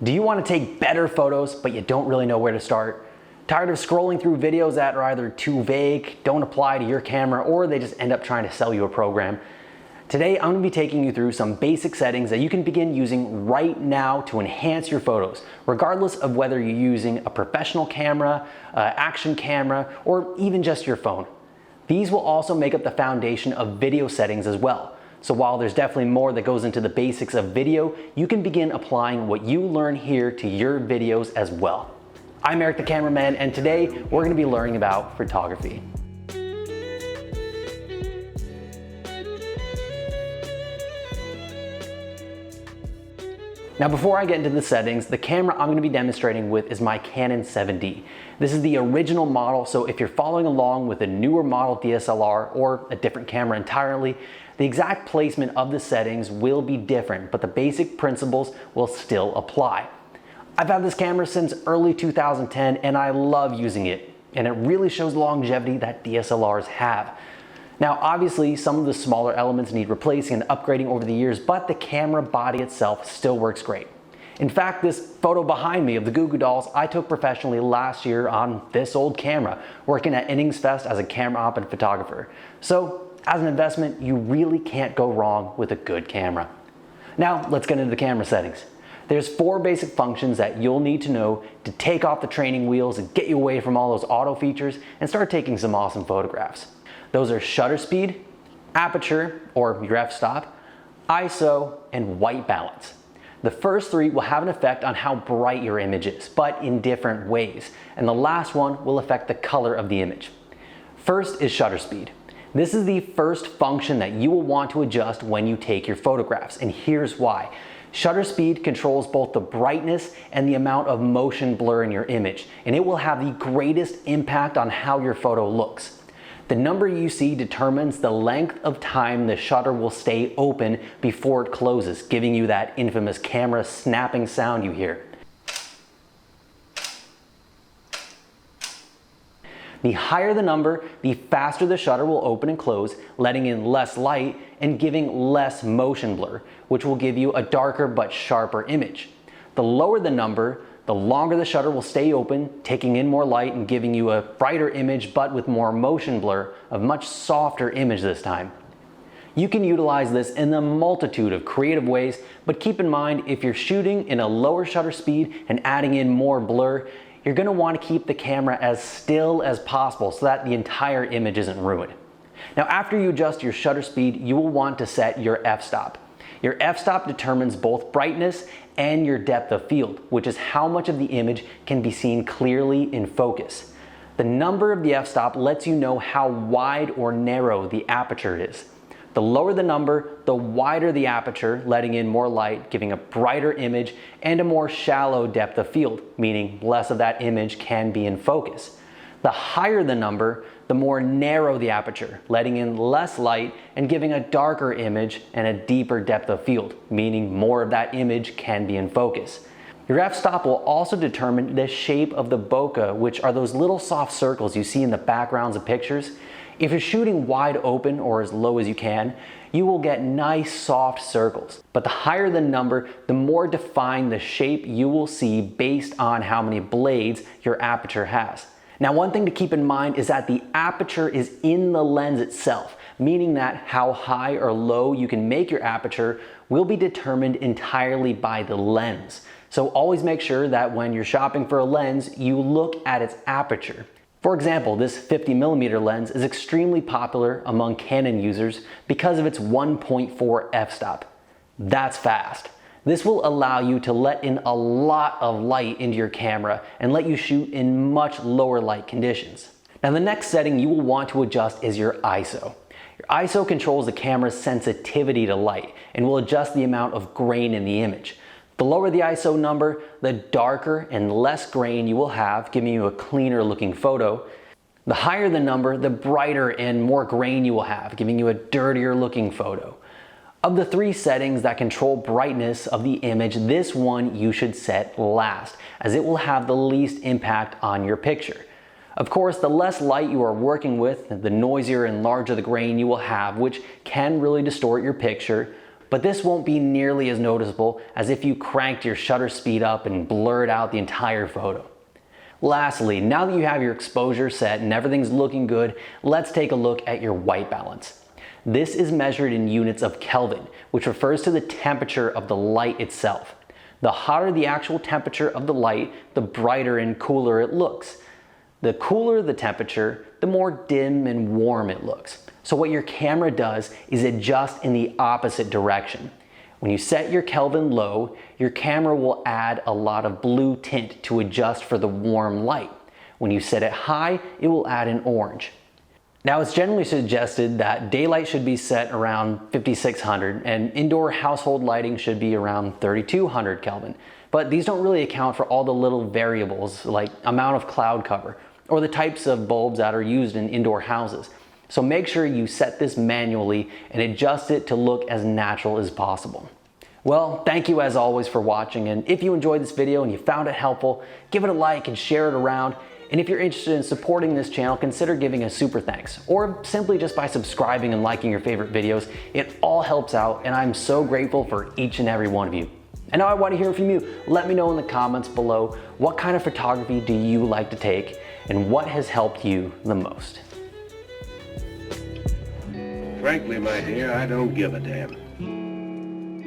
Do you want to take better photos, but you don't really know where to start? Tired of scrolling through videos that are either too vague, don't apply to your camera, or they just end up trying to sell you a program? Today, I'm going to be taking you through some basic settings that you can begin using right now to enhance your photos, regardless of whether you're using a professional camera, action camera, or even just your phone. These will also make up the foundation of video settings as well. So while there's definitely more that goes into the basics of video, you can begin applying what you learn here to your videos as well. I'm Eric the Cameraman, and today we're going to be learning about photography. Now before I get into the settings, the camera I'm going to be demonstrating with is my Canon 7D. This is the original model, so if you're following along with a newer model DSLR or a different camera entirely, the exact placement of the settings will be different, but the basic principles will still apply. I've had this camera since early 2010 and I love using it, and it really shows the longevity that DSLRs have. Now obviously some of the smaller elements need replacing and upgrading over the years, but the camera body itself still works great. In fact, this photo behind me of the Goo Goo Dolls I took professionally last year on this old camera, working at Innings Fest as a camera op and photographer. So as an investment, you really can't go wrong with a good camera. Now let's get into the camera settings. There's 4 basic functions that you'll need to know to take off the training wheels and get you away from all those auto features and start taking some awesome photographs. Those are shutter speed, aperture or your f-stop, ISO, and white balance. The first 3 will have an effect on how bright your image is, but in different ways. And the last one will affect the color of the image. First is shutter speed. This is the first function that you will want to adjust when you take your photographs, and here's why. Shutter speed controls both the brightness and the amount of motion blur in your image, and it will have the greatest impact on how your photo looks. The number you see determines the length of time the shutter will stay open before it closes, giving you that infamous camera snapping sound you hear. The higher the number, the faster the shutter will open and close, letting in less light and giving less motion blur, which will give you a darker but sharper image. The lower the number, the longer the shutter will stay open, taking in more light and giving you a brighter image but with more motion blur, a much softer image this time. You can utilize this in a multitude of creative ways, but keep in mind if you're shooting in a lower shutter speed and adding in more blur, you're going to want to keep the camera as still as possible so that the entire image isn't ruined. Now after you adjust your shutter speed, you will want to set your f-stop. Your f-stop determines both brightness and your depth of field, which is how much of the image can be seen clearly in focus. The number of the f-stop lets you know how wide or narrow the aperture is. The lower the number, the wider the aperture, letting in more light, giving a brighter image and a more shallow depth of field, meaning less of that image can be in focus. The higher the number, the more narrow the aperture, letting in less light and giving a darker image and a deeper depth of field, meaning more of that image can be in focus. Your f-stop will also determine the shape of the bokeh, which are those little soft circles you see in the backgrounds of pictures. If you're shooting wide open or as low as you can, you will get nice soft circles. But the higher the number, the more defined the shape you will see based on how many blades your aperture has. Now one thing to keep in mind is that the aperture is in the lens itself, meaning that how high or low you can make your aperture will be determined entirely by the lens. So always make sure that when you're shopping for a lens, you look at its aperture. For example, this 50mm lens is extremely popular among Canon users because of its 1.4 f-stop. That's fast. This will allow you to let in a lot of light into your camera and let you shoot in much lower light conditions. Now the next setting you will want to adjust is your ISO. Your ISO controls the camera's sensitivity to light and will adjust the amount of grain in the image. The lower the ISO number, the darker and less grain you will have, giving you a cleaner looking photo. The higher the number, the brighter and more grain you will have, giving you a dirtier looking photo. Of the 3 settings that control brightness of the image, this one you should set last, as it will have the least impact on your picture. Of course, the less light you are working with, the noisier and larger the grain you will have, which can really distort your picture. but this won't be nearly as noticeable as if you cranked your shutter speed up and blurred out the entire photo. Lastly, now that you have your exposure set and everything's looking good, let's take a look at your white balance. This is measured in units of Kelvin, which refers to the temperature of the light itself. The hotter the actual temperature of the light, the brighter and cooler it looks. The cooler the temperature, the more dim and warm it looks. So what your camera does is adjust in the opposite direction. When you set your Kelvin low, your camera will add a lot of blue tint to adjust for the warm light. When you set it high, it will add an orange. Now, it's generally suggested that daylight should be set around 5600 and indoor household lighting should be around 3200 Kelvin. But these don't really account for all the little variables like amount of cloud cover or the types of bulbs that are used in indoor houses. So make sure you set this manually and adjust it to look as natural as possible. Well, thank you as always for watching, and if you enjoyed this video and you found it helpful, give it a like and share it around. And if you're interested in supporting this channel, consider giving a super thanks, or simply just by subscribing and liking your favorite videos. It all helps out, and I'm so grateful for each and every one of you. And now I want to hear from you. Let me know in the comments below, what kind of photography do you like to take, and what has helped you the most? Frankly, my dear, I don't give a damn.